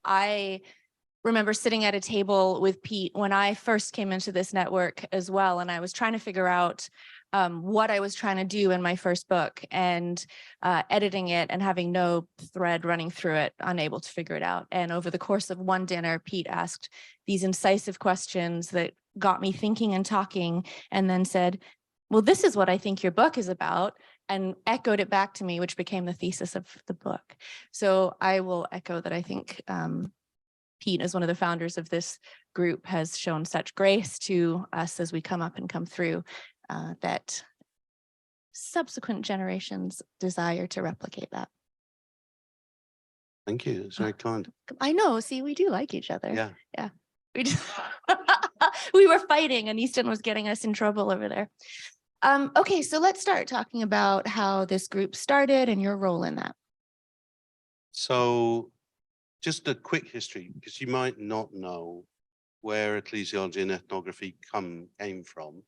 I remember sitting at a table with Pete when I first came into this network as well, and I was trying to figure out what I was trying to do in my first book, and editing it and having no thread running through it, unable to figure it out. And over the course of one dinner, Pete asked these incisive questions that got me thinking and talking, and then said, well, this is what I think your book is about, and echoed it back to me, which became the thesis of the book. So I will echo that. I think Pete, as one of the founders of this group, has shown such grace to us as we come up and come through, that subsequent generations desire to replicate that. Thank you. It's very kind. I know. See, we do like each other. Yeah. Yeah. We just we were fighting, and Easton was getting us in trouble over there. Okay, so let's start talking about how this group started and your role in that. So just a quick history, because you might not know where ecclesiology and ethnography came from.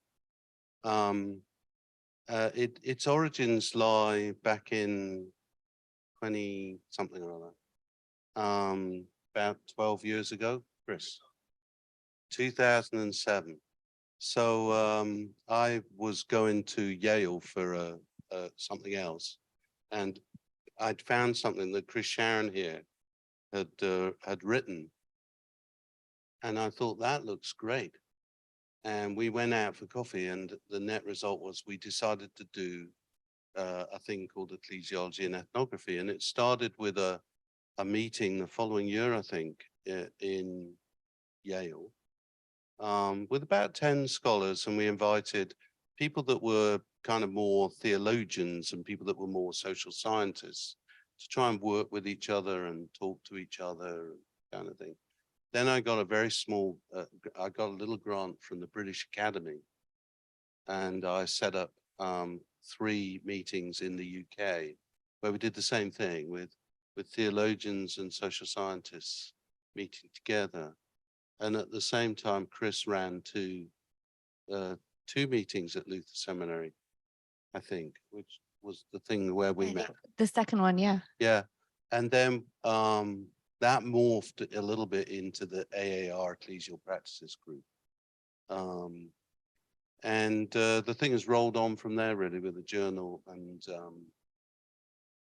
Its origins lie back in 20-something or other, about 12 years ago, Chris, 2007. So I was going to Yale for something else, and I'd found something that Chris Sharon here had written, and I thought that looks great. And we went out for coffee, and the net result was we decided to do a thing called Ecclesiology and Ethnography. And it started with a meeting the following year, I think, in Yale, with about 10 scholars. And we invited people that were kind of more theologians and people that were more social scientists to try and work with each other and talk to each other, kind of thing. Then I got a very small, I got a little grant from the British Academy, and I set up 3 meetings in the UK where we did the same thing with theologians and social scientists meeting together. And at the same time, Chris ran 2 meetings at Luther Seminary, I think, which was the thing where we met. The second one, yeah. Yeah. And then that morphed a little bit into the AAR Ecclesial Practices group. And the thing has rolled on from there, really, with the journal and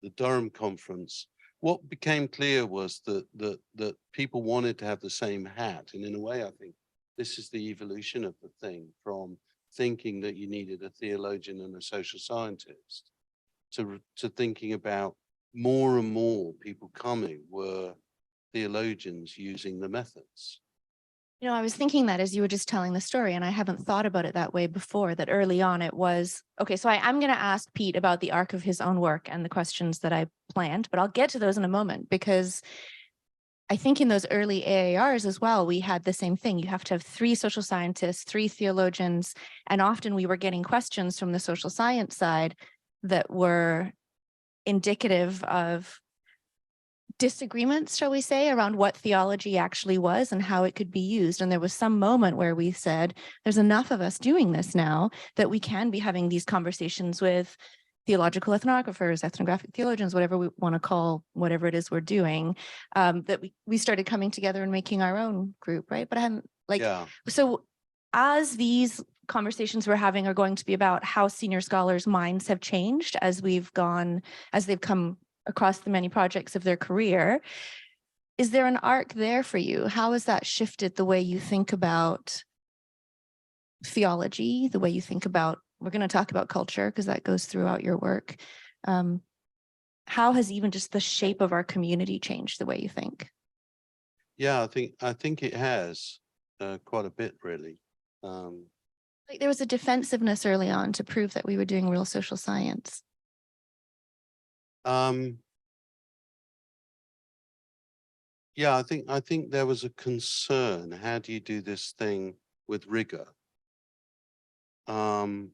the Durham conference. What became clear was that people wanted to have the same hat. And in a way, I think this is the evolution of the thing, from thinking that you needed a theologian and a social scientist to thinking about more and more people coming were theologians using the methods. You know, I was thinking that as you were just telling the story, and I haven't thought about it that way before, that early on it was, okay, so I'm going to ask Pete about the arc of his own work and the questions that I planned, but I'll get to those in a moment, because I think in those early AARs as well, we had the same thing. You have to have 3 social scientists, 3 theologians, and often we were getting questions from the social science side that were indicative of disagreements, shall we say, around what theology actually was and how it could be used. And there was some moment where we said, there's enough of us doing this now that we can be having these conversations with theological ethnographers, ethnographic theologians, whatever we want to call whatever it is we're doing, that we started coming together and making our own group, right? But I hadn't, like, yeah. So as these conversations we're having are going to be about how senior scholars' minds have changed as they've come across the many projects of their career. Is there an arc there for you? How has that shifted the way you think about theology, the way you think about, we're going to talk about culture because that goes throughout your work. How has even just the shape of our community changed the way you think? Yeah, I think it has quite a bit, really. Like there was a defensiveness early on to prove that we were doing real social science. Yeah, I think there was a concern. How do you do this thing with rigor? When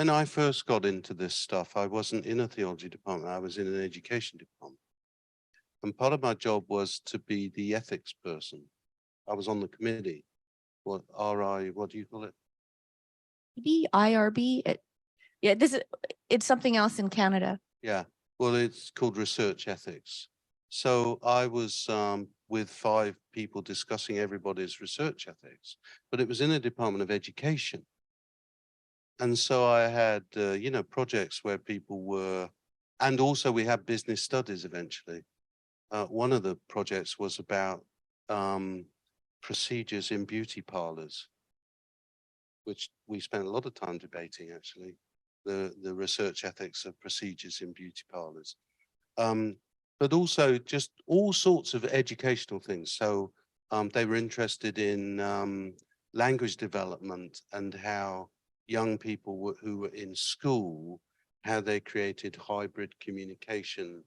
I first got into this stuff, I wasn't in a theology department. I was in an education department. And part of my job was to be the ethics person. I was on the committee. What do you call it? IRB? Yeah, it's something else in Canada. Yeah, well, it's called research ethics. So I was with 5 people discussing everybody's research ethics, but it was in a Department of Education. And so I had, projects where people were, and also we had business studies eventually. One of the projects was about procedures in beauty parlors, which we spent a lot of time debating actually, the research ethics of procedures in beauty parlors. But also just all sorts of educational things. So they were interested in language development and how young people who were in school, how they created hybrid communication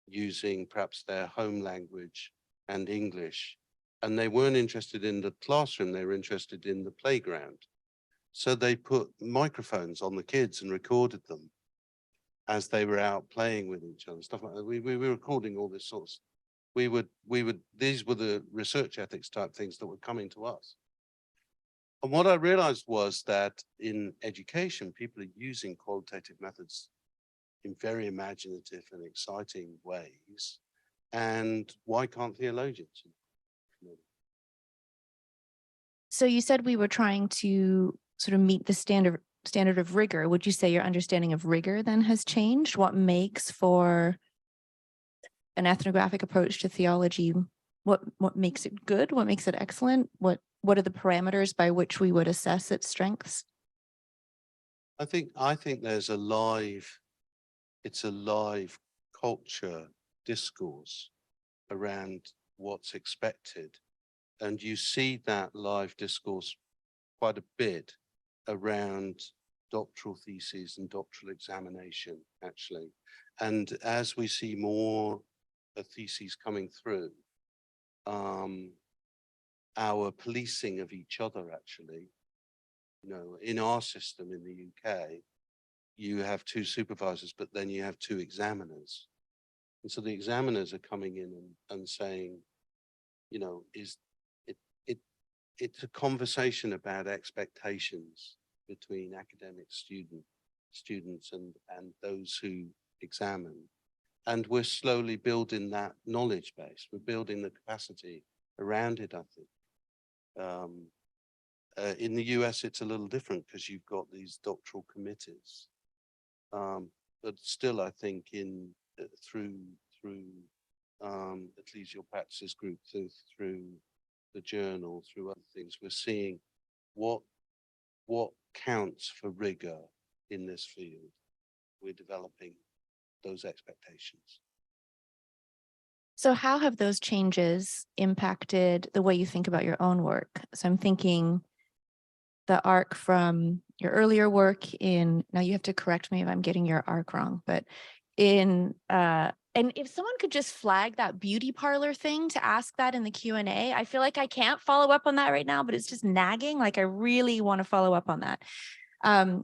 using perhaps their home language and English. And they weren't interested in the classroom, they were interested in the playground. So they put microphones on the kids and recorded them as they were out playing with each other, stuff like that. We were recording all this sorts. These were the research ethics type things that were coming to us. And what I realized was that in education, people are using qualitative methods in very imaginative and exciting ways. And why can't theologians? So you said we were trying to sort of meet the standard of rigor. Would you say your understanding of rigor then has changed? What makes for an ethnographic approach to theology? What makes it good? What makes it excellent? What are the parameters by which we would assess its strengths? I think it's a live culture discourse around what's expected. And you see that live discourse quite a bit around doctoral theses and doctoral examination, actually. And as we see more theses coming through, our policing of each other, actually, in our system in the UK, you have 2 supervisors, but then you have 2 examiners. And so the examiners are coming in and saying, is it's a conversation about expectations between academic students and those who examine. And we're slowly building that knowledge base. We're building the capacity around it, I think. In the US, it's a little different because you've got these doctoral committees. But still, I think through Ecclesial Practices Group, through the journal, through other things, we're seeing what counts for rigor in this field. We're developing those expectations. So how have those changes impacted the way you think about your own work? So I'm thinking the arc from your earlier work now you have to correct me if I'm getting your arc wrong, but and if someone could just flag that beauty parlor thing to ask that in the Q&A, I feel like I can't follow up on that right now, but it's just nagging. Like I really want to follow up on that.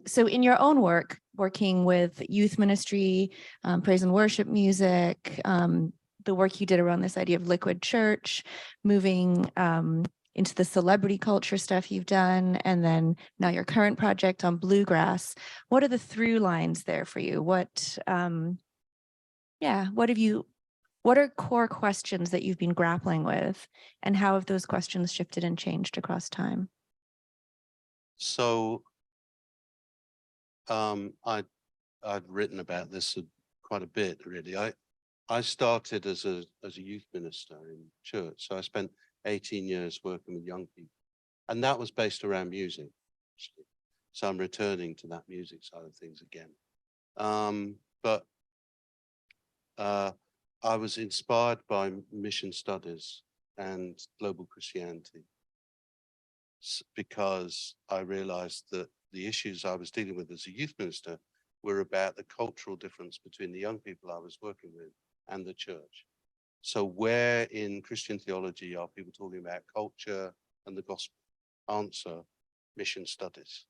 So in your own work, working with youth ministry, praise and worship music, the work you did around this idea of liquid church, moving into the celebrity culture stuff you've done, and then now your current project on bluegrass. What are the through lines there for you? What are core questions that you've been grappling with, and how have those questions shifted and changed across time? So I'd written about this quite a bit, really. I started as a youth minister in church, so I spent 18 years working with young people, and that was based around music, actually. So I'm returning to that music side of things again. But I was inspired by mission studies and global Christianity because I realized that the issues I was dealing with as a youth minister were about the cultural difference between the young people I was working with and the church. So where in Christian theology are people talking about culture and the gospel? Answer, mission studies.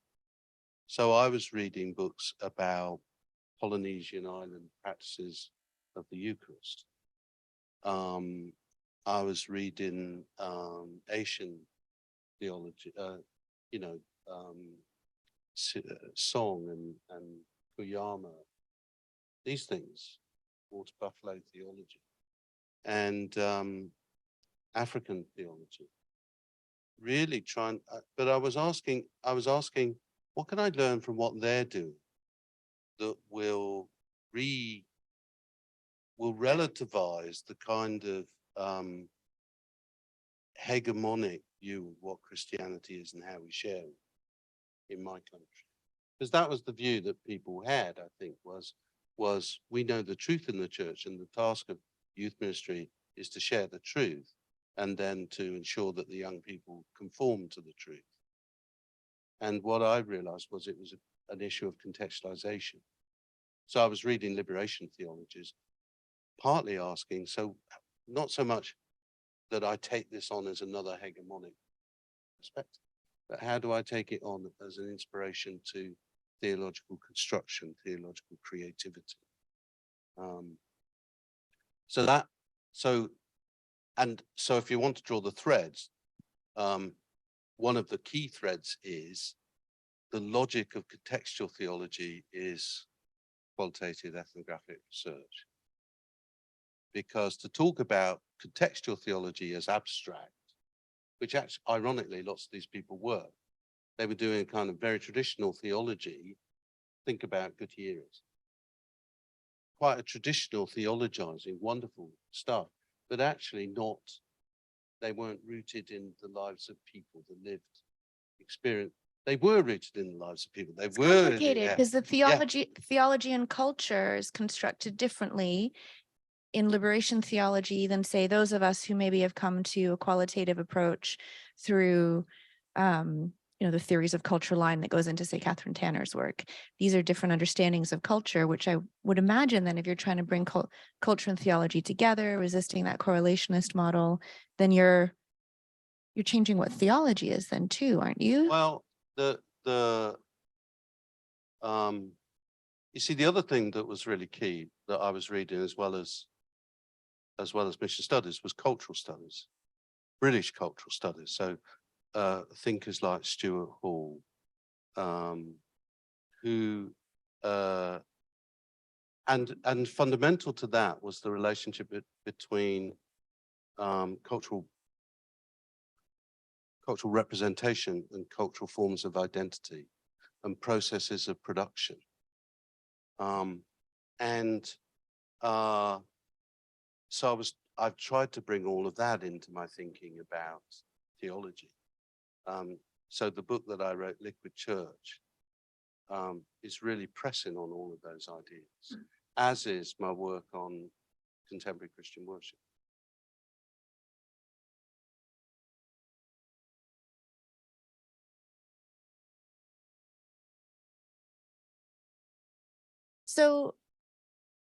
So I was reading books about Polynesian island practices of the Eucharist. I was reading Asian theology, song and Kuyama, these things, water buffalo theology. and African theology. Really trying, but I was asking, what can I learn from what they're doing that will relativize the kind of hegemonic view of what Christianity is and how we share it in my country. Because that was the view that people had, I think, was we know the truth in the church, and the task of youth ministry is to share the truth and then to ensure that the young people conform to the truth. And what I realized was it was an issue of contextualization. So I was reading liberation theologies, partly asking, so not so much that I take this on as another hegemonic perspective, but how do I take it on as an inspiration to theological construction, theological creativity? So if you want to draw the threads, one of the key threads is the logic of contextual theology is qualitative ethnographic research. Because to talk about contextual theology as abstract, which actually, ironically, lots of these people were, they were doing kind of very traditional theology. Think about Gutierrez. Quite a traditional theologizing, wonderful stuff, but actually not, they weren't rooted in the lives of people, the lived experience. They were rooted in the lives of people. They were Complicated because the theology and culture is constructed differently in liberation theology than, say, those of us who maybe have come to a qualitative approach through the theories of culture line that goes into, say, Catherine Tanner's work. These are different understandings of culture, which I would imagine then if you're trying to bring culture and theology together, resisting that correlationist model, then you're changing what theology is then too, aren't you? Well, you see, the other thing that was really key that I was reading as well as mission studies was cultural studies, British cultural studies. So thinkers like Stuart Hall, who and fundamental to that was the relationship between cultural representation and cultural forms of identity and processes of production. So I've tried to bring all of that into my thinking about theology. So the book that I wrote, Liquid Church, is really pressing on all of those ideas, as is my work on contemporary Christian worship. So,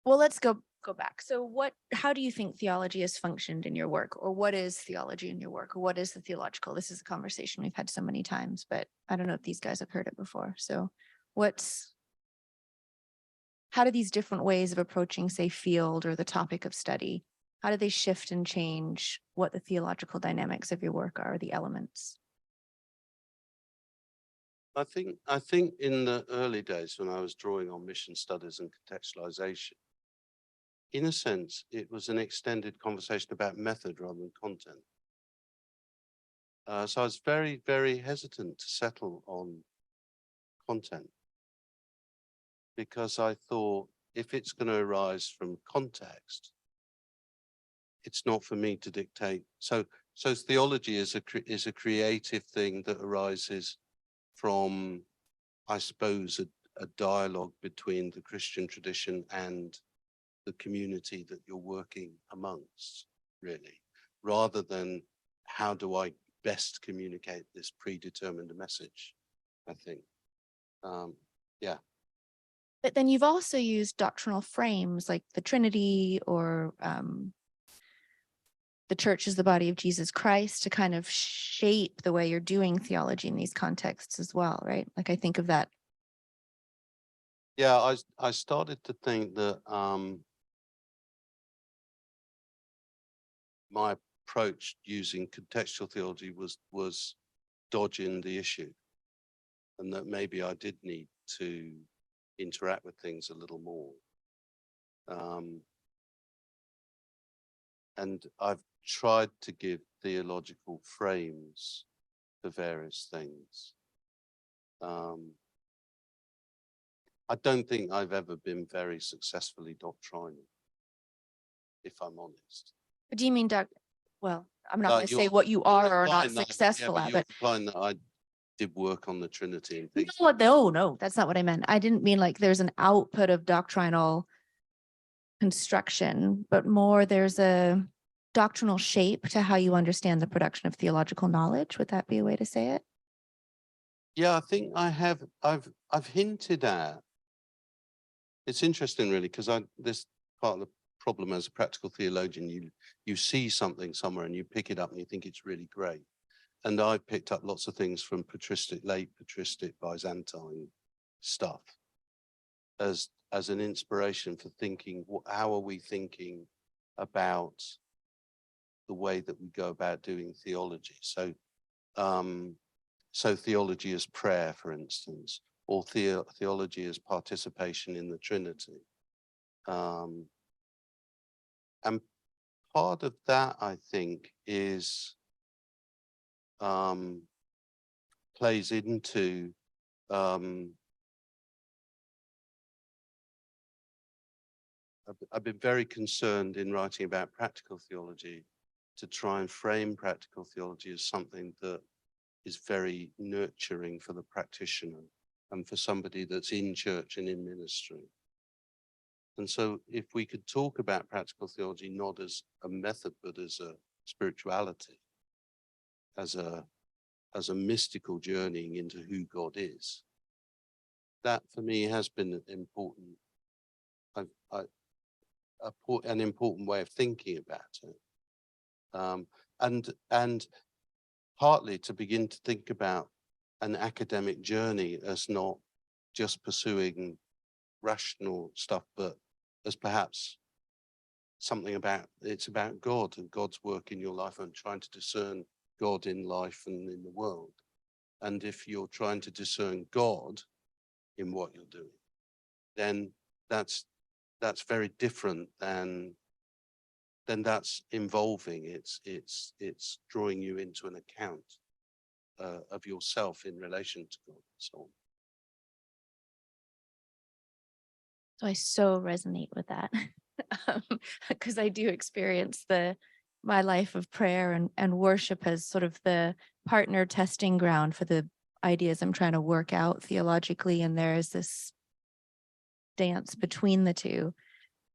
well, let's go back. So how do you think theology has functioned in your work, or what is theology in your work, or what is the theological? This is a conversation we've had so many times, but I don't know if these guys have heard it before. So how do these different ways of approaching, say, field or the topic of study, how do they shift and change what the theological dynamics of your work are, the elements? I think in the early days when I was drawing on mission studies and contextualization, in a sense, it was an extended conversation about method rather than content. So I was very, very hesitant to settle on content because I thought if it's going to arise from context, it's not for me to dictate. So theology is a creative thing that arises from, I suppose, a dialogue between the Christian tradition and the community that you're working amongst, really, rather than how do I best communicate this predetermined message, I think. Yeah. But then you've also used doctrinal frames like the Trinity or the church is the body of Jesus Christ to kind of shape the way you're doing theology in these contexts as well, right? Like I think of that. Yeah, I started to think that my approach using contextual theology was dodging the issue, and that maybe I did need to interact with things a little more. And I've tried to give theological frames to various things. I don't think I've ever been very successfully doctrinal, if I'm honest. What do you mean, Doc? Well, I'm not going to say You're what you are or not implying that, successful but at, you're but implying that I did work on the Trinity and things. no, that's not what I meant. I didn't mean like there's an output of doctrinal construction, but more there's a doctrinal shape to how you understand the production of theological knowledge. Would that be a way to say it? Yeah, I think I've hinted at. It's interesting, really, because this part of the problem as a practical theologian, you see something somewhere and you pick it up and you think it's really great. And I've picked up lots of things from patristic, late patristic, Byzantine stuff as an inspiration for thinking, how are we thinking about the way that we go about doing theology? So, so theology as prayer, for instance, or theology as participation in the Trinity. And part of that, I think, is plays into I've been very concerned in writing about practical theology to try and frame practical theology as something that is very nurturing for the practitioner and for somebody that's in church and in ministry. And so if we could talk about practical theology not as a method, but as a spirituality, as a mystical journeying into who God is, that for me has been an important way of thinking about it. And partly to begin to think about an academic journey as not just pursuing rational stuff, but as perhaps something it's about God and God's work in your life and trying to discern God in life and in the world. And if you're trying to discern God in what you're doing, then that's very different than that's involving. It's drawing you into an account of yourself in relation to God and so on. So I so resonate with that because I do experience my life of prayer and worship as sort of the partner testing ground for the ideas I'm trying to work out theologically. And there is this dance between the two.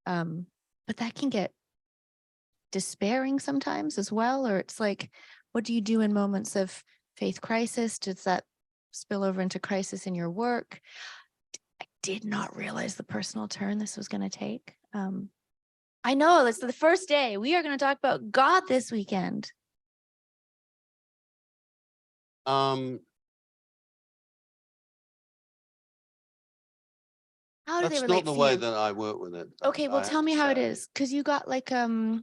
But that can get despairing sometimes as well. Or it's like, what do you do in moments of faith crisis? Does that spill over into crisis in your work? I did not realize the personal turn this was going to take. I know it's the first day. We are going to talk about God this weekend. How do they That's relate not the for way you? that I work with it. Okay, well, tell me how it is, because you got like a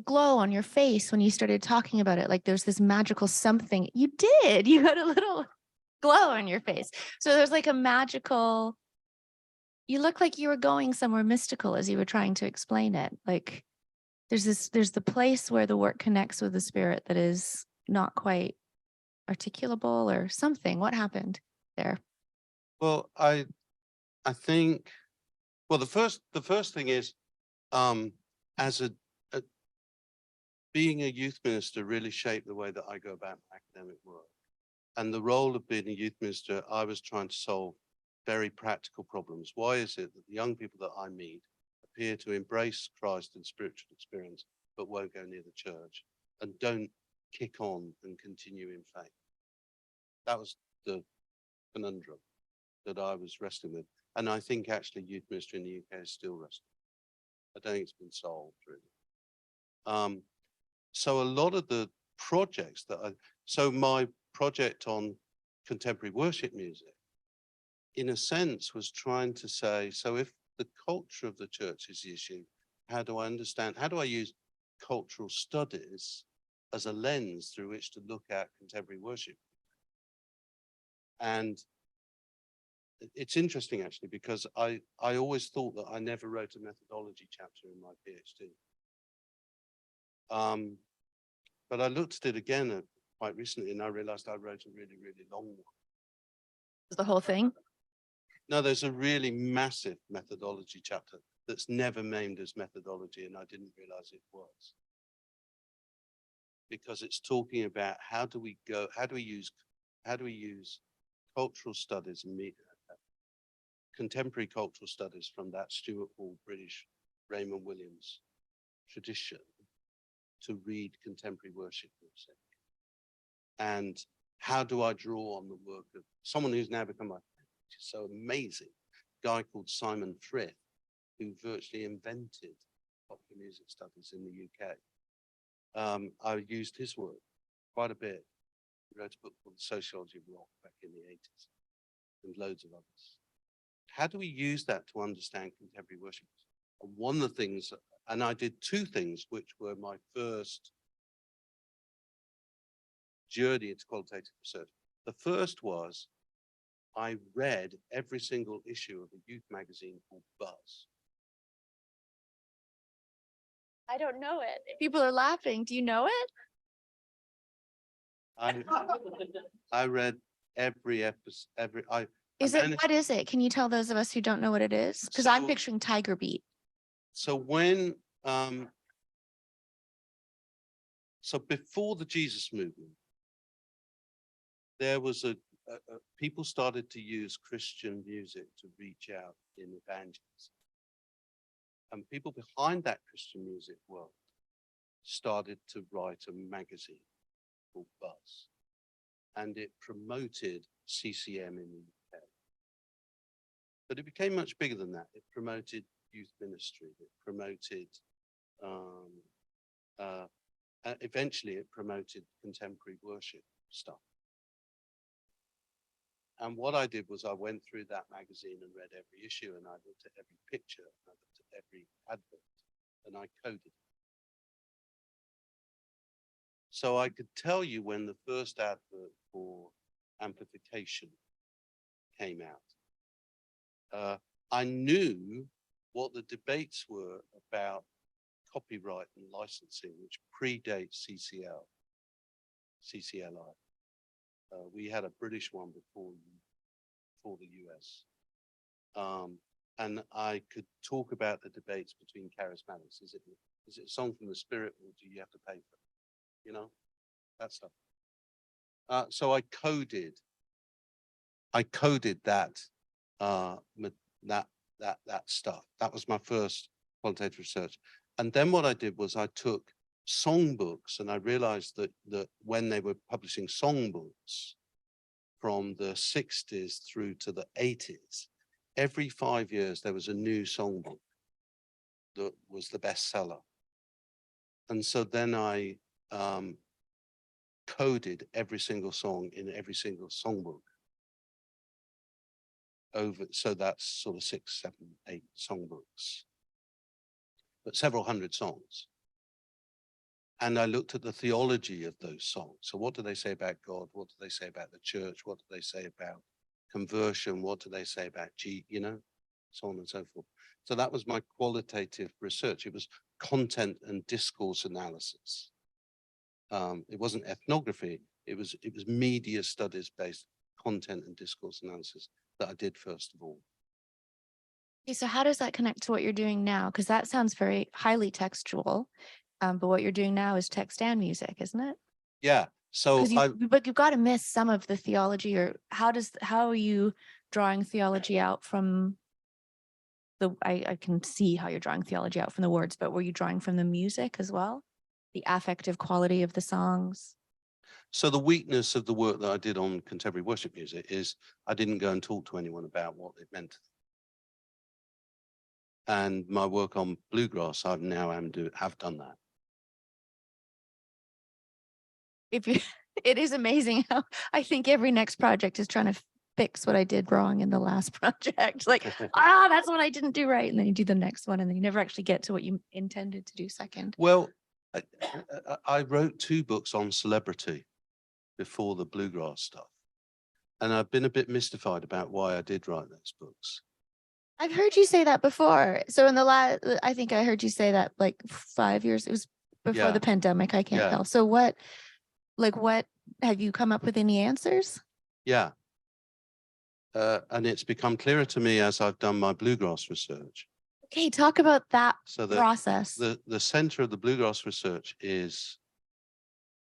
glow on your face when you started talking about it. Like there's this magical something. You did. You got a little glow on your face. So there's like a magical. You look like you were going somewhere mystical as you were trying to explain it. Like there's the place where the work connects with the spirit that is not quite articulable or something. What happened there? Well, I think, well, the first thing is, as being a youth minister really shaped the way that I go about my academic work. And the role of being a youth minister, I was trying to solve very practical problems. Why is it that the young people that I meet appear to embrace Christ and spiritual experience, but won't go near the church and don't kick on and continue in faith? That was the conundrum that I was wrestling with. And I think actually youth ministry in the UK is still wrestling. I don't think it's been solved really. So a lot of the projects so my project on contemporary worship music, in a sense, was trying to say, so if the culture of the church is the issue, how do I use cultural studies as a lens through which to look at contemporary worship? And it's interesting actually, because I always thought that I never wrote a methodology chapter in my PhD. But I looked at it again quite recently, and I realized I wrote a really, really long one. The whole thing? No, there's a really massive methodology chapter that's never named as methodology, and I didn't realize it was. Because it's talking about how do we use cultural studies and contemporary cultural studies from that Stuart Hall, British Raymond Williams tradition to read contemporary worship music. And how do I draw on the work of someone who's now become so amazing, a guy called Simon Frith, who virtually invented popular music studies in the UK. I used his work quite a bit. He wrote a book called Sociology of Rock back in the 80s, and loads of others. How do we use that to understand contemporary worship? And one of the things, and I did two things, which were my first journey into qualitative research. The first was I read every single issue of a youth magazine called Buzz. I don't know it. People are laughing. Do you know it? I read every episode, what is it? Can you tell those of us who don't know what it is? Because I'm picturing Tiger Beat. So when, so before the Jesus movement, there was people started to use Christian music to reach out in evangelism. And people behind that Christian music world started to write a magazine called Buzz. And it promoted CCM in the UK. But it became much bigger than that. It promoted youth ministry. It promoted, eventually it promoted contemporary worship stuff. And what I did was I went through that magazine and read every issue, and I looked at every picture, and I looked at every advert, and I coded it. So I could tell you when the first advert for amplification came out. I knew what the debates were about copyright and licensing, which predates CCLI. We had a British one before the US. And I could talk about the debates between charismatics. Is it a song from the Spirit, or do you have to pay for it? You know, that stuff. So I coded that that stuff. That was my first quantitative research. And then what I did was I took songbooks, and I realized that when they were publishing songbooks from the 60s through to the 80s, every 5 years there was a new songbook that was the bestseller. And so then I coded every single song in every single songbook so that's sort of 6, 7, 8 songbooks, but several hundred songs. And I looked at the theology of those songs. So what do they say about God? What do they say about the church? What do they say about conversion? What do they say about so on and so forth. So that was my qualitative research. It was content and discourse analysis. It wasn't ethnography. It was media studies based content and discourse analysis that I did first of all. Okay, so how does that connect to what you're doing now? Because that sounds very highly textual, but what you're doing now is text and music, isn't it? Yeah. So but you've got to miss some of the theology, or how are you drawing theology out from I can see how you're drawing theology out from the words, but were you drawing from the music as well? The affective quality of the songs? So the weakness of the work that I did on contemporary worship music is I didn't go and talk to anyone about what it meant. And my work on bluegrass, have done that. It is amazing how I think every next project is trying to fix what I did wrong in the last project. Like, that's what I didn't do right. And then you do the next one, and then you never actually get to what you intended to do second. Well, I wrote 2 books on celebrity before the bluegrass stuff. And I've been a bit mystified about why I did write those books. I've heard you say that before. So in the last, I think I heard you say that like 5 years, it was before Yeah. the pandemic. I can't Yeah. tell. So what have you come up with any answers? Yeah. And it's become clearer to me as I've done my bluegrass research. Okay, talk about that So the process. the center of the bluegrass research is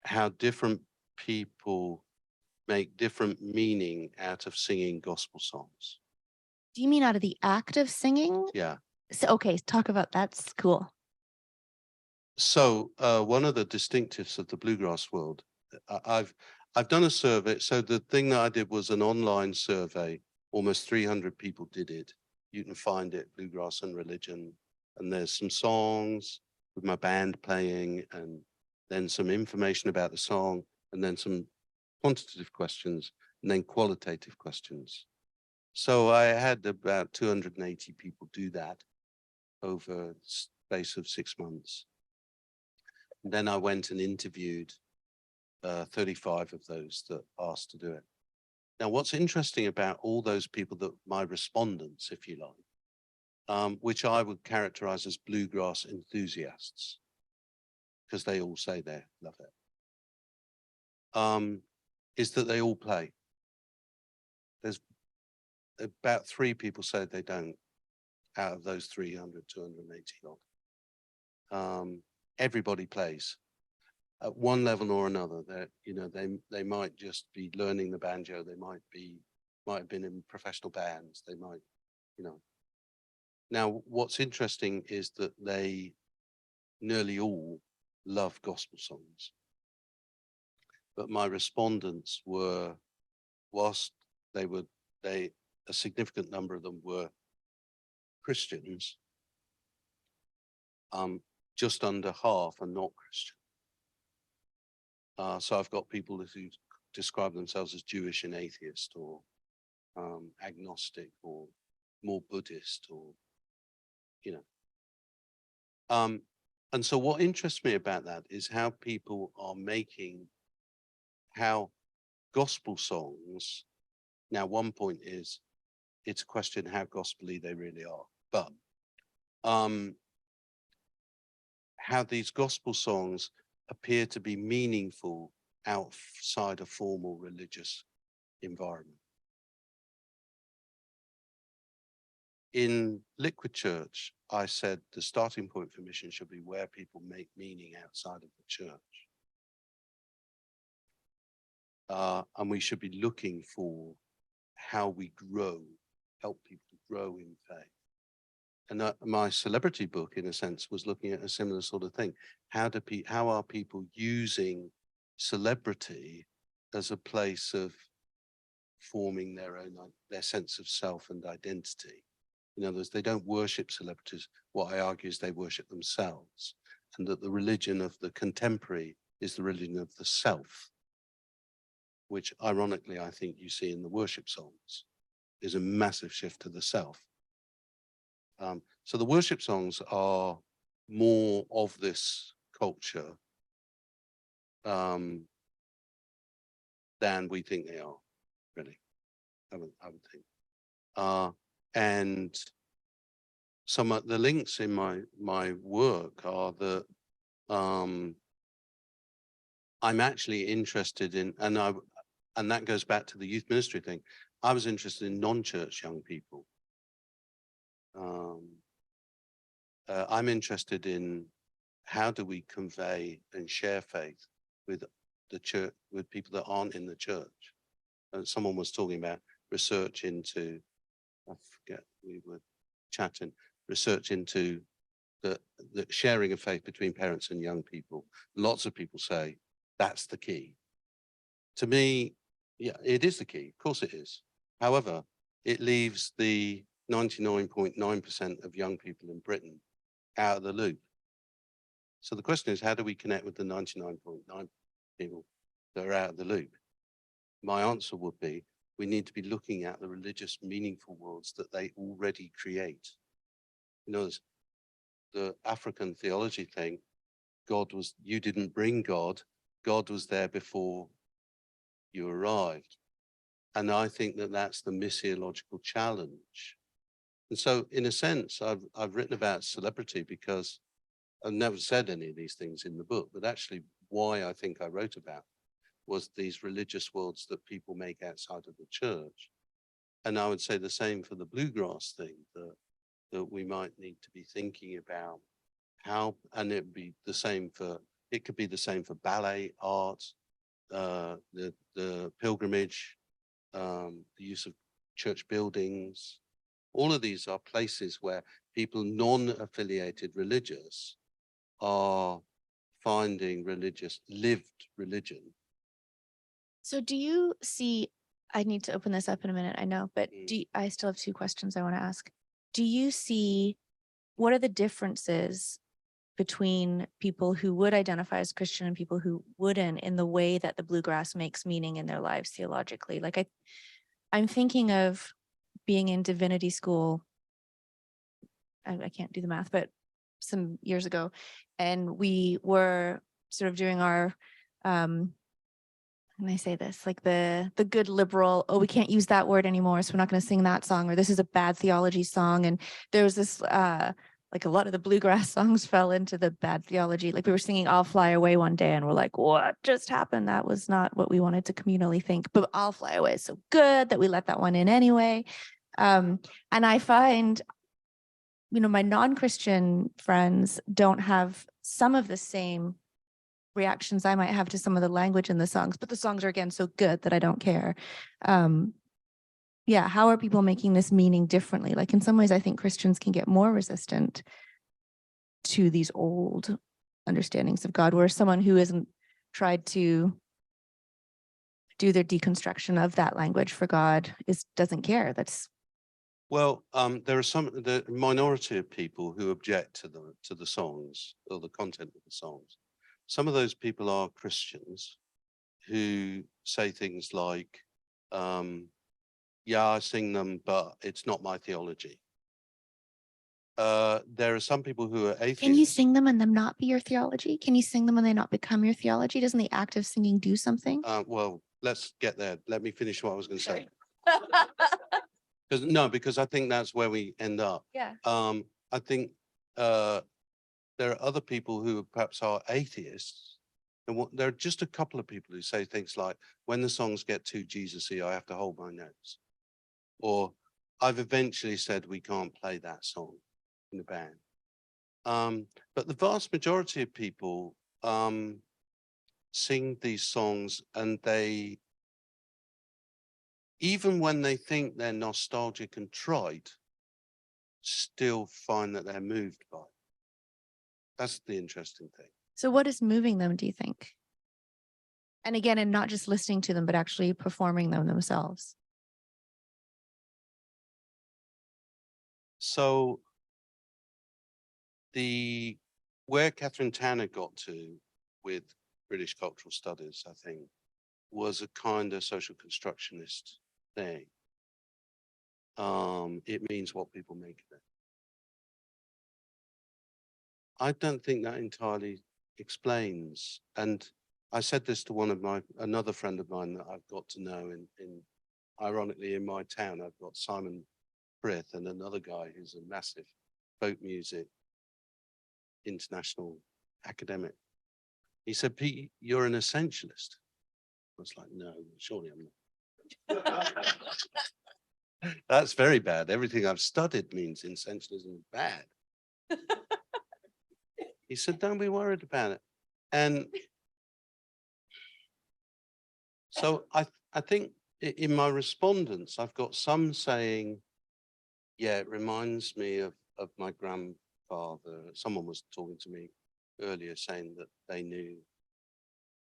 how different people make different meaning out of singing gospel songs. Do you mean out of the act of singing? Yeah. So, okay, talk about that's cool. So one of the distinctives of the bluegrass world, I've done a survey. So the thing that I did was an online survey. Almost 300 people did it. You can find it, Bluegrass and Religion. And there's some songs with my band playing, and then some information about the song, and then some quantitative questions, and then qualitative questions. So I had about 280 people do that over a space of 6 months. And then I went and interviewed 35 of those that asked to do it. Now, what's interesting about all those people, that my respondents, if you like, which I would characterize as bluegrass enthusiasts, because they all say they love it, is that they all play. There's about 3 people say they don't, out of those 300, 280 odd. Everybody plays at one level or another. That, you know, they might just be learning the banjo. They might have been in professional bands. They might, you know. Now, what's interesting is that they nearly all love gospel songs. But my respondents were, whilst a significant number of them were Christians, just under half are not Christian. So I've got people who describe themselves as Jewish and atheist, or agnostic, or more Buddhist, or, you know. And so what interests me about that is how people are making, how gospel songs, now one point is, it's a question how gospel-y they really are, but how these gospel songs appear to be meaningful outside a formal religious environment. In Liquid Church, I said the starting point for mission should be where people make meaning outside of the church. And we should be looking for how we grow, help people to grow in faith. And my celebrity book, in a sense, was looking at a similar sort of thing. How are people using celebrity as a place of forming their sense of self and identity? In other words, they don't worship celebrities. What I argue is they worship themselves, and that the religion of the contemporary is the religion of the self, which ironically, I think you see in the worship songs, is a massive shift to the self. So the worship songs are more of this culture than we think they are, really, I would think. And some of the links in my work are that I'm actually interested in, and that goes back to the youth ministry thing. I was interested in non-church young people. I'm interested in how do we convey and share faith with the church, with people that aren't in the church. And someone was talking about research into, I forget, we were chatting, research into the sharing of faith between parents and young people. Lots of people say that's the key. To me, yeah, it is the key. Of course it is. However, it leaves the 99.9% of young people in Britain out of the loop. So the question is, how do we connect with the 99.9 people that are out of the loop? My answer would be, we need to be looking at the religious meaningful worlds that they already create. You know, the African theology thing, you didn't bring God, God was there before you arrived. And I think that that's the missiological challenge. And so in a sense, I've written about celebrity because I never said any of these things in the book, but actually why I think I wrote about was these religious worlds that people make outside of the church. And I would say the same for the bluegrass thing, that we might need to be thinking about how, and it could be the same for ballet, art, the pilgrimage, the use of church buildings. All of these are places where people non-affiliated religious are finding lived religion. So do you see, I need to open this up in a minute, I know, but Mm. I still have two questions I want to ask. Do you see, what are the differences between people who would identify as Christian and people who wouldn't in the way that the bluegrass makes meaning in their lives theologically? Like I'm thinking of being in divinity school. I can't do the math, but some years ago, and we were sort of doing our, and I say this, like the good liberal, oh, we can't use that word anymore, so we're not going to sing that song, or this is a bad theology song. And there was this, like a lot of the bluegrass songs fell into the bad theology. Like we were singing I'll Fly Away one day and we're like, what just happened? That was not what we wanted to communally think, but I'll Fly Away is so good that we let that one in anyway. And I find, my non-Christian friends don't have some of the same reactions I might have to some of the language in the songs, but the songs are again so good that I don't care. Yeah, how are people making this meaning differently? Like in some ways, I think Christians can get more resistant to these old understandings of God, whereas someone who hasn't tried to do their deconstruction of that language for God doesn't care. Well, there are the minority of people who object to the songs or the content of the songs. Some of those people are Christians who say things like, yeah, I sing them, but it's not my theology. There are some people who are atheists. Can you sing them and them not be your theology? Can you sing them and they not become your theology? Doesn't the act of singing do something? Well, let's get there. Let me finish what I was going to say. Because I think that's where we end up. Yeah. I think there are other people who perhaps are atheists. And there are just a couple of people who say things like, when the songs get too Jesus-y, I have to hold my nose. Or I've eventually said we can't play that song in the band. But the vast majority of people sing these songs, and they, even when they think they're nostalgic and trite, still find that they're moved by it. That's the interesting thing. So what is moving them, do you think? And again, and not just listening to them, but actually performing them themselves. So where Catherine Tanner got to with British cultural studies, I think, was a kind of social constructionist thing. It means what people make of it. I don't think that entirely explains. And I said this to another friend of mine that I've got to know ironically, in my town. I've got Simon Frith and another guy who's a massive folk music international academic. He said, Pete, you're an essentialist. I was like, no, surely I'm not. That's very bad. Everything I've studied means essentialism is bad. He said, don't be worried about it. And so I think in my respondents, I've got some saying, yeah, it reminds me of my grandfather. Someone was talking to me earlier saying that they knew,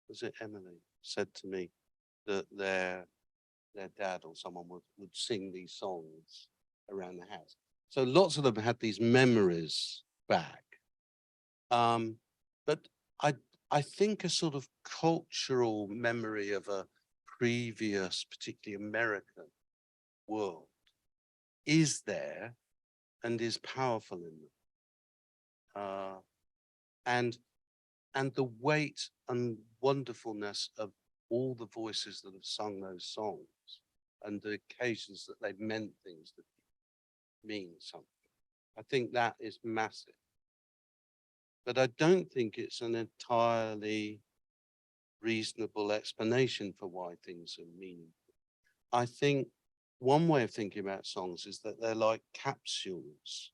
was it Emily, said to me that their dad or someone would sing these songs around the house. So lots of them had these memories back. But I think a sort of cultural memory of a previous, particularly American world is there and is powerful in them. And the weight and wonderfulness of all the voices that have sung those songs and the occasions that they've meant things that mean something. I think that is massive. but I don't think it's an entirely reasonable explanation for why things are meaningful. I think one way of thinking about songs is that they're like capsules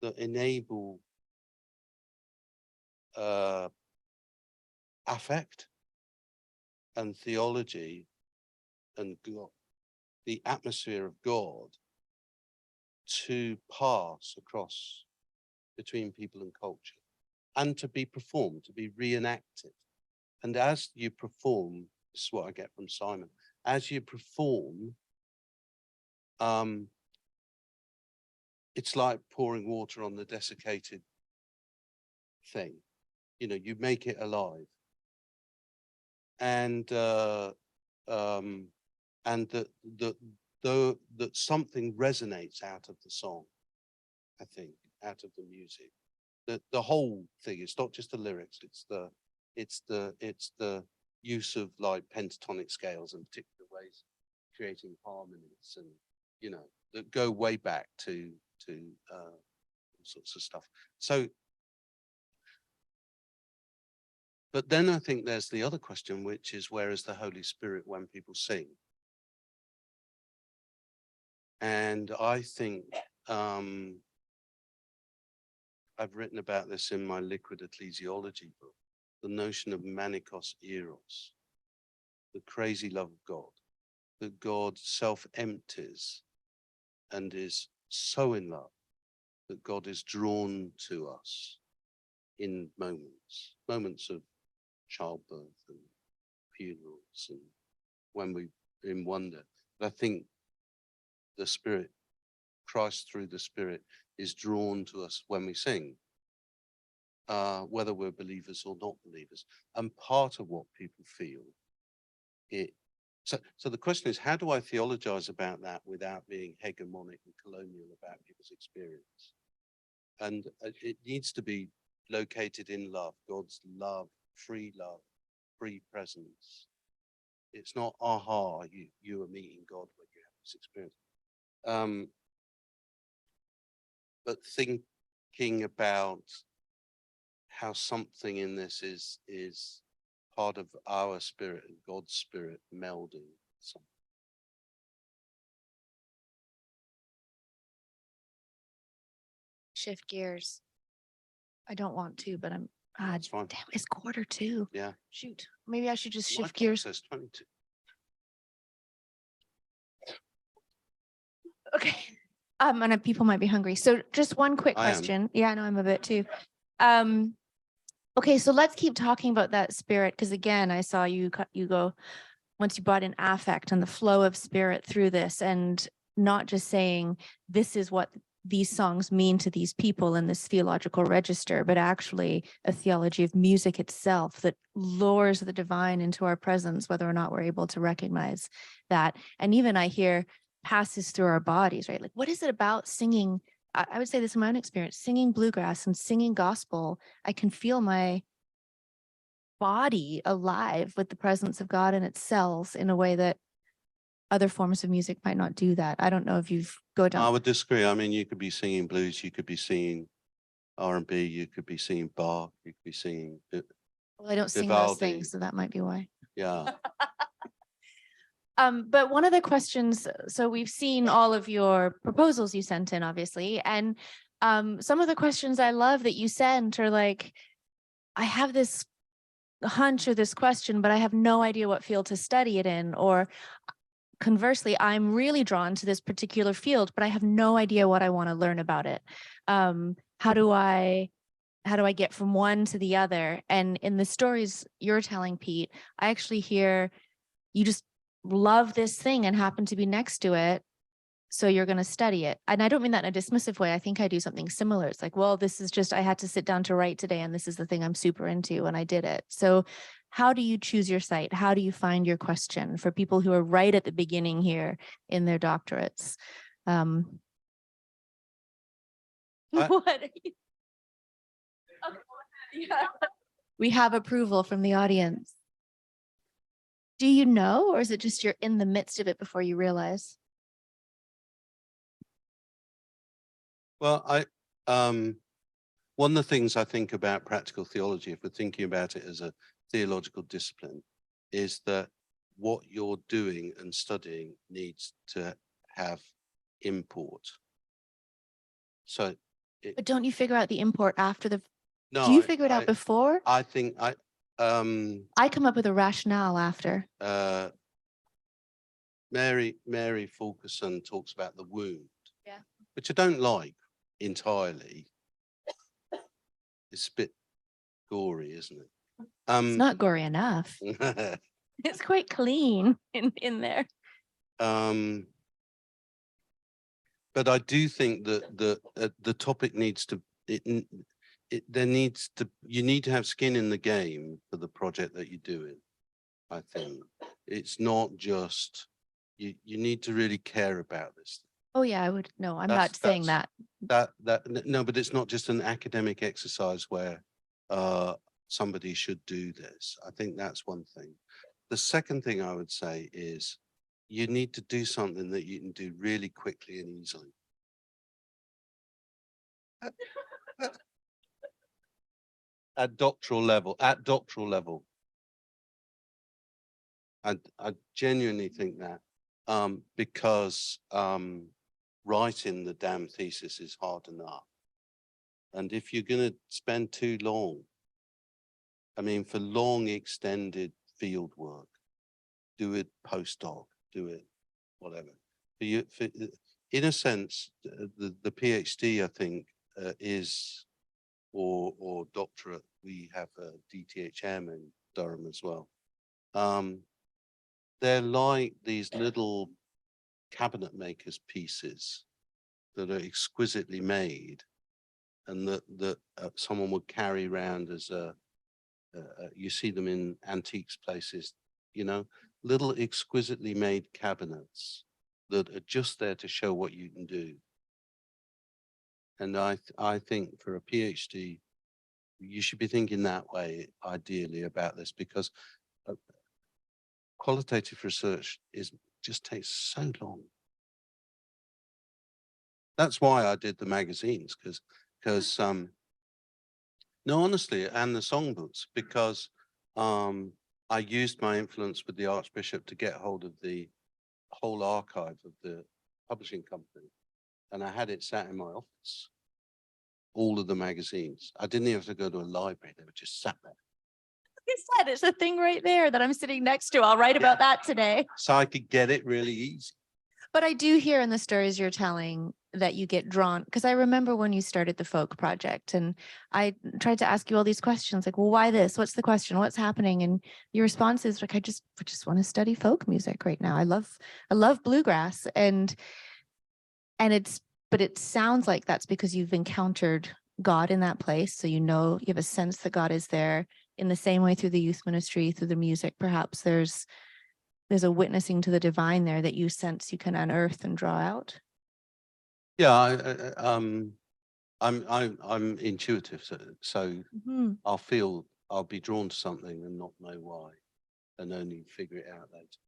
that enable affect and theology and God, the atmosphere of God, to pass across between people and culture, and to be performed, to be reenacted. And as you perform, this is what I get from Simon, as you perform, it's like pouring water on the desiccated thing. You know, you make it alive. And that something resonates out of the song, I think, out of the music. The whole thing, it's not just the lyrics, it's the use of like pentatonic scales and particular ways creating harmonies, and you know, that go way back to all sorts of stuff. So but then I think there's the other question, which is, where is the Holy Spirit when people sing? And I think I've written about this in my Liquid Ecclesiology book, the notion of manikos eros, the crazy love of God, that God self-empties and is so in love that God is drawn to us in moments of childbirth and funerals, and when we're in wonder. But I think the Spirit, Christ through the Spirit, is drawn to us when we sing, whether we're believers or not believers. And part of what people feel so the question is, how do I theologize about that without being hegemonic and colonial about people's experience? And it needs to be located in love, God's love, free presence. It's not, aha, you are meeting God when you have this experience. But thinking about how something in this is part of our spirit and God's spirit melding something. Shift gears. I don't want to, but I'm That's fine. damn, it's 1:45. Yeah. Shoot. Maybe I should just My shift clock gears. says 22. Okay. And people might be hungry. So just one quick I am. question. Yeah, no, I'm a bit too. Okay, so let's keep talking about that spirit, because again, I saw you go, once you brought in affect and the flow of spirit through this, and not just saying this is what these songs mean to these people in this theological register, but actually a theology of music itself that lures the divine into our presence, whether or not we're able to recognize that. And even I hear passes through our bodies, right? Like, what is it about singing? I would say this in my own experience, singing bluegrass and singing gospel, I can feel my body alive with the presence of God in its cells in a way that other forms of music might not do that. I don't know if you've go down. I would disagree. I mean, you could be singing blues, you could be singing R&B, you could be singing Bach, you could be singing. Well, I don't sing those Vivaldi. things, so that might be why. Yeah. But one of the questions, so we've seen all of your proposals you sent in, obviously, and some of the questions I love that you sent are like, I have this hunch or this question, but I have no idea what field to study it in. Or conversely, I'm really drawn to this particular field, but I have no idea what I want to learn about it. How do I get from one to the other? And in the stories you're telling, Pete, I actually hear you just love this thing and happen to be next to it, so you're going to study it. And I don't mean that in a dismissive way. I think I do something similar. It's like, well, this is just, I had to sit down to write today, and this is the thing I'm super into, and I did it. So how do you choose your site? How do you find your question for people who are right at the beginning here in their doctorates? What are you? Okay. Yeah. We have approval from the audience. Do you know, or is it just you're in the midst of it before you realize? Well, one of the things I think about practical theology, if we're thinking about it as a theological discipline, is that what you're doing and studying needs to have import. So, But don't you figure out the import after the, no, do you figure it out before? I think I come up with a rationale after. Mary Fulkerson talks about the wound, Yeah. which I don't like entirely. It's a bit gory, isn't it? It's not gory enough. It's quite clean in there. But I do think that the topic needs to, there needs to, you need to have skin in the game for the project that you're doing. I think it's not just, you need to really care about this. Oh yeah, I would, no, I'm not saying that. No, but it's not just an academic exercise where somebody should do this. I think that's one thing. The second thing I would say is you need to do something that you can do really quickly and easily. At doctoral level. I genuinely think that because writing the damn thesis is hard enough. And if you're going to spend too long, I mean, for long extended field work, do it postdoc, do it whatever. In a sense, the PhD, I think, is, or doctorate, we have a DTHM in Durham as well. They're like these little cabinet makers pieces that are exquisitely made and that someone would carry around as you see them in antiques places, you know, little exquisitely made cabinets that are just there to show what you can do. And I think for a PhD, you should be thinking that way, ideally, about this, because qualitative research just takes so long. That's why I did the magazines, because no, honestly, and the songbooks, because I used my influence with the Archbishop to get hold of the whole archive of the publishing company, and I had it sat in my office, all of the magazines. I didn't even have to go to a library; they were just sat there. Like I said, it's a thing right there that I'm sitting next to. I'll write about that today. So I could get it really easy. But I do hear in the stories you're telling that you get drawn, because I remember when you started the folk project and I tried to ask you all these questions like, well, why this? What's the question? What's happening? And your response is like, I just want to study folk music right now. I love bluegrass. And but it sounds like that's because you've encountered God in that place. So, you have a sense that God is there in the same way through the youth ministry, through the music. Perhaps there's a witnessing to the divine there that you sense you can unearth and draw out. Yeah, I'm intuitive, so I'll be drawn to something and not know why, and only figure it out later.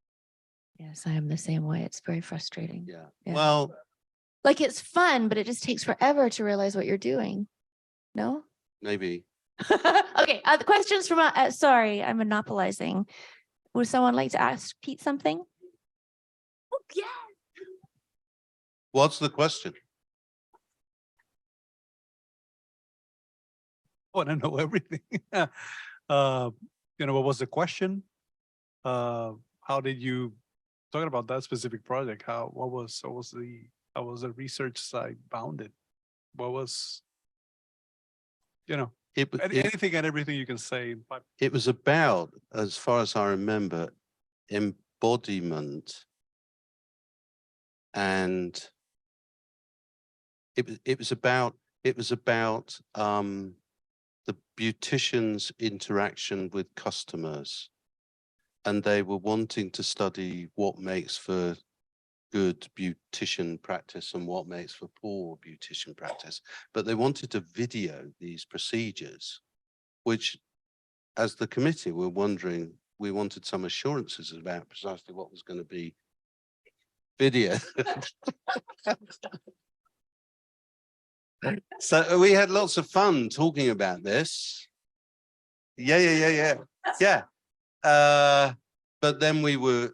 Yes, I am the same way. It's very frustrating. Yeah. Well, like it's fun, but it just takes forever to realize what you're doing. No? Maybe. Okay. The questions from sorry, I'm monopolizing. Would someone like to ask Pete something? Oh, yeah. What's the question? I want to know everything. What was the question? How did you talking about that specific project? How was the research side bounded? What was, anything and everything you can say. It was about, as far as I remember, embodiment, and it was about the beautician's interaction with customers, and they were wanting to study what makes for good beautician practice and what makes for poor beautician practice, but they wanted to video these procedures, which, as the committee, were wondering, we wanted some assurances about precisely what was going to be video. So we had lots of fun talking about this. Yeah. But then we were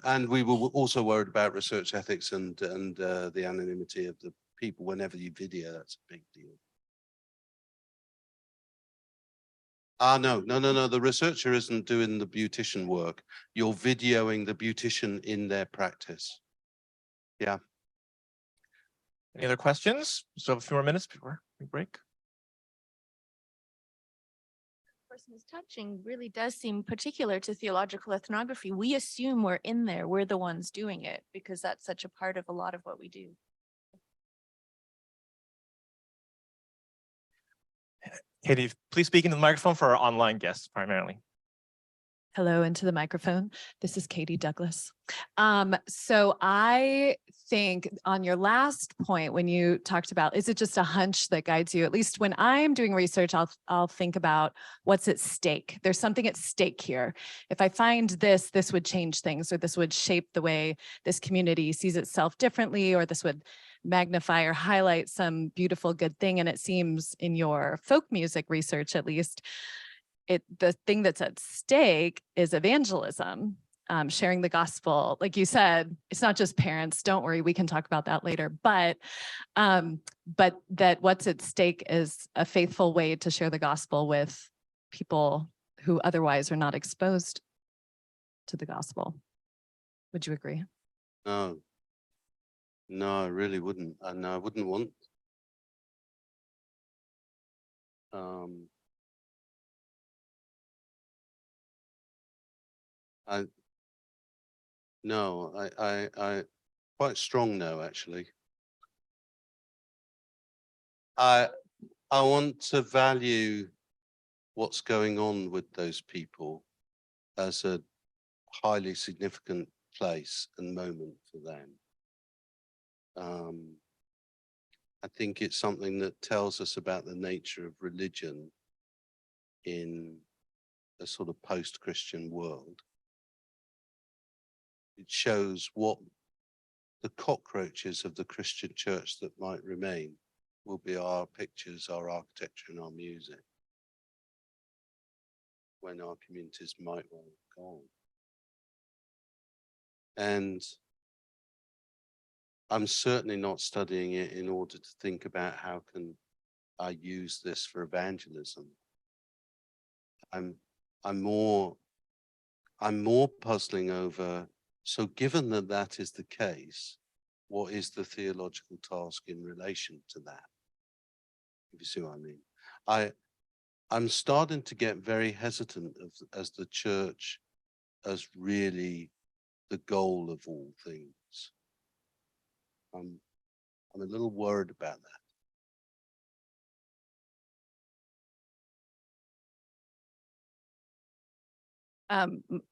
also worried about research ethics and the anonymity of the people. Whenever you video, that's a big deal. No. The researcher isn't doing the beautician work. You're videoing the beautician in their practice. Yeah. Any other questions? So a few more minutes before we break. Person is touching really does seem particular to theological ethnography. We assume we're in there, we're the ones doing it because that's such a part of a lot of what we do. Katie, please speak into the microphone for our online guests primarily. Hello, into the microphone. This is Katie Douglas. So I think on your point, when you talked about, is it just a hunch that guides you? At least when I'm doing research, I'll think about what's at stake. There's something at stake here. If I find this would change things, or this would shape the way this community sees itself differently, or this would magnify or highlight some beautiful good thing. And it seems in your folk music research, at least, the thing that's at stake is evangelism, sharing the gospel. Like you said, it's not just parents. Don't worry, we can talk about that later. But that what's at stake is a faithful way to share the gospel with people who otherwise are not exposed to the gospel. Would you agree? No, I really wouldn't. And I wouldn't want. I quite strong no, actually. I want to value what's going on with those people as a highly significant place and moment for them. I think it's something that tells us about the nature of religion in a sort of post-Christian world. It shows what the cockroaches of the Christian church that might remain will be our pictures, our architecture, and our music when our communities might well have gone. And I'm certainly not studying it in order to think about how can I use this for evangelism. I'm more puzzling over, so given that that is the case, what is the theological task in relation to that? If you see what I mean. I'm starting to get very hesitant as the church as really the goal of all things. I'm a little worried about that.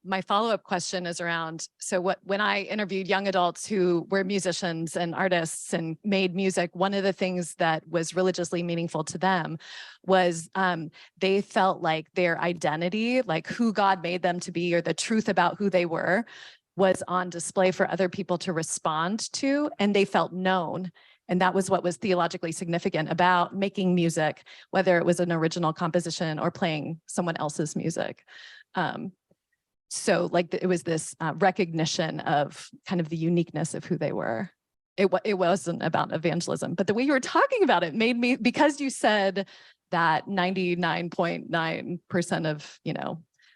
My follow-up question is around, so when I interviewed young adults who were musicians and artists and made music, one of the things that was religiously meaningful to them was they felt like their identity, like who God made them to be, or the truth about who they were, was on display for other people to respond to, and they felt known. And that was what was theologically significant about making music, whether it was an original composition or playing someone else's music. So like it was this recognition of kind of the uniqueness of who they were. It wasn't about evangelism, but the way you were talking about it made me, because you said that 99.9% of,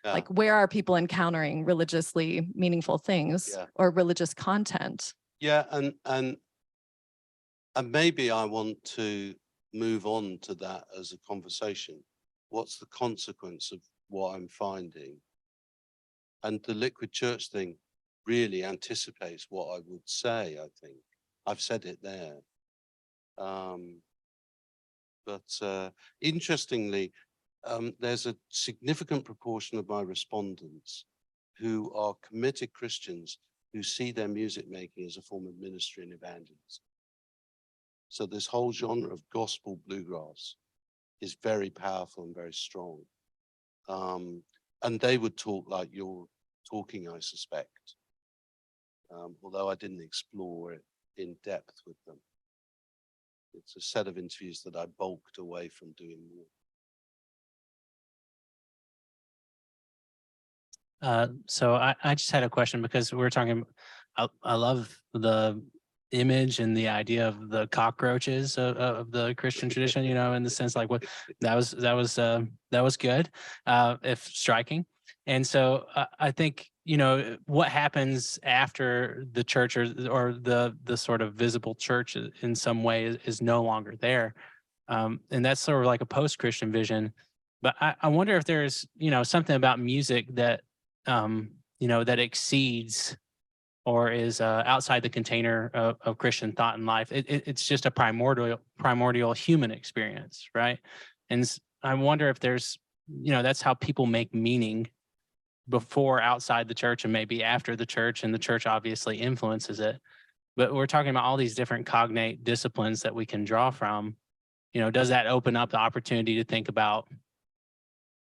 like where are people encountering religiously meaningful things or religious content? Yeah, and maybe I want to move on to that as a conversation. What's the consequence of what I'm finding? And the liquid church thing really anticipates what I would say, I think. I've said it there. But interestingly, there's a significant proportion of my respondents who are committed Christians who see their music making as a form of ministry and evangelism. So this whole genre of gospel bluegrass is very powerful and very strong. And they would talk like you're talking, I suspect, although I didn't explore it in depth with them. It's a set of interviews that I bulked away from doing more. So I just had a question because we're talking, I love the image and the idea of the cockroaches of the Christian tradition, you know, in the sense like what that was good, if striking. And so I think, you know, what happens after the church or the sort of visible church in some way is no longer there. And that's sort of like a post-Christian vision. But I wonder if there's, you know, something about music that, you know, that exceeds or is outside the container of Christian thought and life. It's just a primordial human experience, right? And I wonder if there's, you know, that's how people make meaning before outside the church and maybe after the church, and the church obviously influences it. But we're talking about all these different cognate disciplines that we can draw from. You know, does that open up the opportunity to think about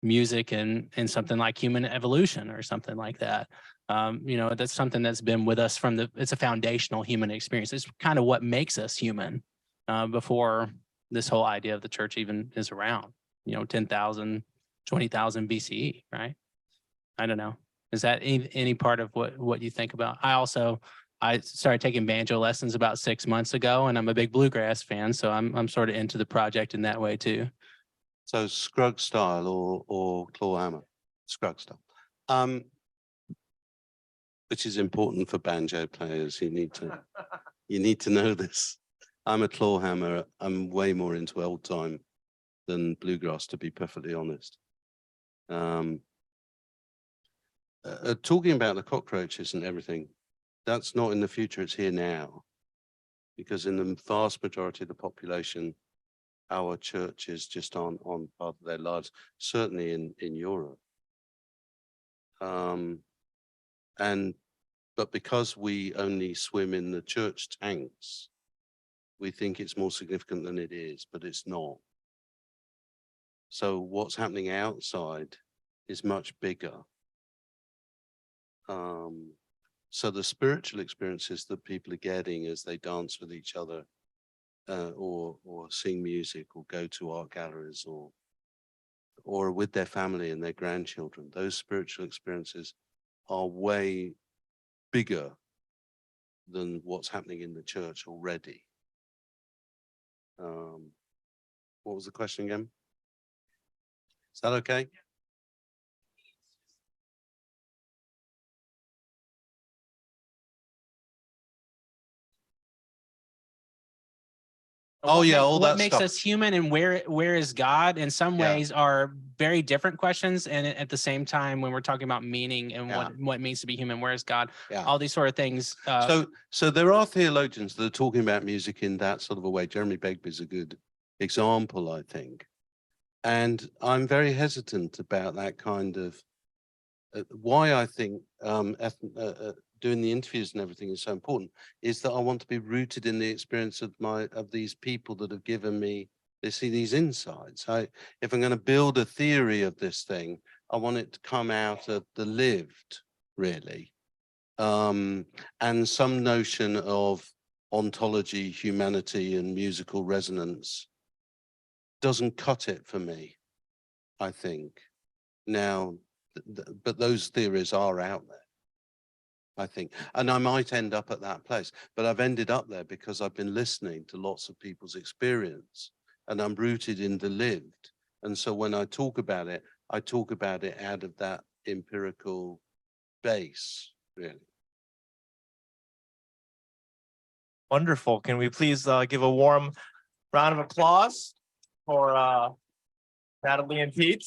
music and something like human evolution or something like that? You know, that's something that's been with us it's a foundational human experience. It's kind of what makes us human before this whole idea of the church even is around, you know, 10,000, 20,000 BCE, right? I don't know. Is that any part of what you think about? I started taking banjo lessons about 6 months ago, and I'm a big bluegrass fan, so I'm sort of into the project in that way too. So Scruggs style or claw hammer, Scruggs style, which is important for banjo players. You need to know this. I'm a claw hammer. I'm way more into old time than bluegrass, to be perfectly honest. Talking about the cockroaches and everything, that's not in the future, it's here now. Because in the vast majority of the population, our churches just aren't on part of their lives, certainly in Europe. But because we only swim in the church tanks, we think it's more significant than it is, but it's not. So what's happening outside is much bigger. So the spiritual experiences that people are getting as they dance with each other, or sing music, or go to art galleries, or with their family and their grandchildren, those spiritual experiences are way bigger than what's happening in the church already. What was the question again? Is that okay? Oh yeah, all what that makes stuff. us human and where is God in some Yeah. ways are very different questions. And at the same time, when we're talking about meaning and Yeah. what it means to be human, where is God? Yeah. All these sort of things. So there are theologians that are talking about music in that sort of a way. Jeremy Begbie's a good example, I think. And I'm very hesitant about that kind of why I think doing the interviews and everything is so important is that I want to be rooted in the experience of these people that have given me these insights. If I'm going to build a theory of this thing, I want it to come out of the lived, really, and some notion of ontology, humanity, and musical resonance doesn't cut it for me, I think. Now, but those theories are out there, I think, and I might end up at that place, but I've ended up there because I've been listening to lots of people's experience, and I'm rooted in the lived. And so when I talk about it, I talk about it out of that empirical base, really. Wonderful. Can we please give a warm round of applause for Natalie and Pete?